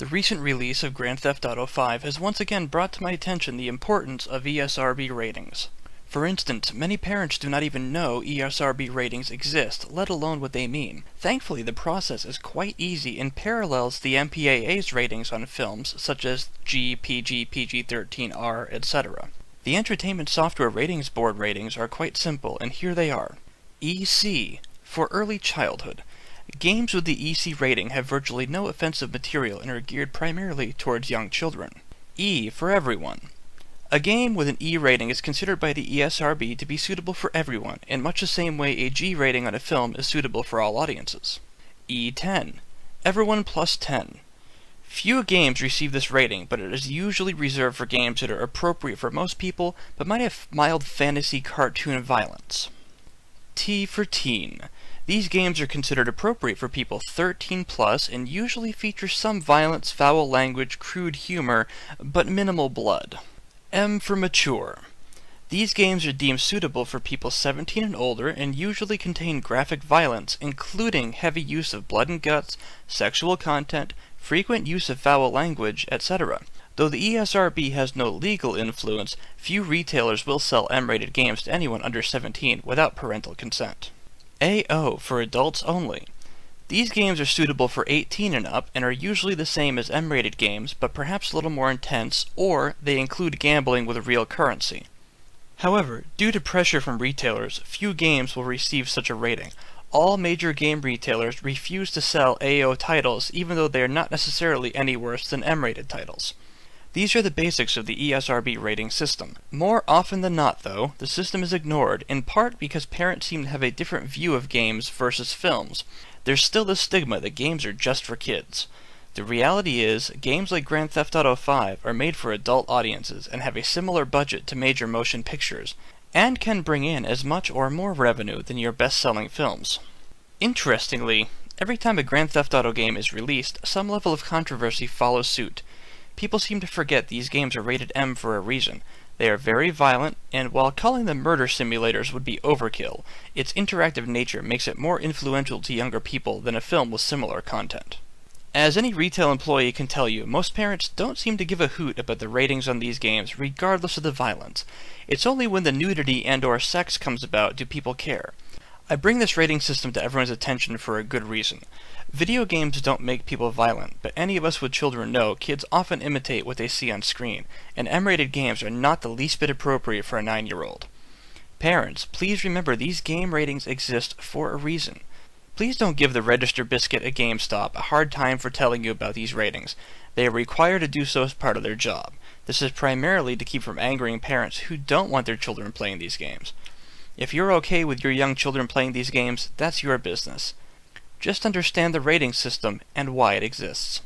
The recent release of Grand Theft Auto V has once again brought to my attention the importance of ESRB ratings. For instance, many parents do not even know ESRB ratings exist, let alone what they mean. Thankfully, the process is quite easy and parallels the MPAA's ratings on films such as G, PG, PG-13, etc. The Entertainment Software Ratings Board ratings are quite simple, and here they are. EC, for early childhood. Games with the EC rating have virtually no offensive material and are geared primarily towards young children. E, for everyone. A game with an E rating is considered by the ESRB to be suitable for everyone, in much the same way a G rating on a film is suitable for all audiences. E10, everyone plus 10. Few games receive this rating, but it is usually reserved for games that are appropriate for most people, but might have mild fantasy cartoon violence. T for teen. These games are considered appropriate for people 13 plus and usually feature some violence, foul language, crude humor, but minimal blood. M for mature. These games are deemed suitable for people 17 and older and usually contain graphic violence, including heavy use of blood and guts, sexual content, frequent use of foul language, etc. Though the ESRB has no legal influence, few retailers will sell M-rated games to anyone under 17 without parental consent. AO for adults only. These games are suitable for 18 and up and are usually the same as M-rated games, but perhaps a little more intense, or they include gambling with real currency. However, due to pressure from retailers, few games will receive such a rating. All major game retailers refuse to sell AO titles even though they are not necessarily any worse than M-rated titles. These are the basics of the ESRB rating system. More often than not, though, the system is ignored, in part because parents seem to have a different view of games versus films. There's still the stigma that games are just for kids. The reality is, games like Grand Theft Auto V are made for adult audiences and have a similar budget to major motion pictures, and can bring in as much or more revenue than your best-selling films. Interestingly, every time a Grand Theft Auto game is released, some level of controversy follows suit. People seem to forget these games are rated M for a reason. They are very violent, and while calling them murder simulators would be overkill, its interactive nature makes it more influential to younger people than a film with similar content. As any retail employee can tell you, most parents don't seem to give a hoot about the ratings on these games regardless of the violence. It's only when the nudity and/or sex comes about do people care. I bring this rating system to everyone's attention for a good reason. Video games don't make people violent, but any of us with children know kids often imitate what they see on screen, and M-rated games are not the least bit appropriate for a 9-year-old. Parents, please remember these game ratings exist for a reason. Please don't give the register biscuit at GameStop a hard time for telling you about these ratings. They are required to do so as part of their job. This is primarily to keep from angering parents who don't want their children playing these games. If you're okay with your young children playing these games, that's your business. Just understand the rating system and why it exists.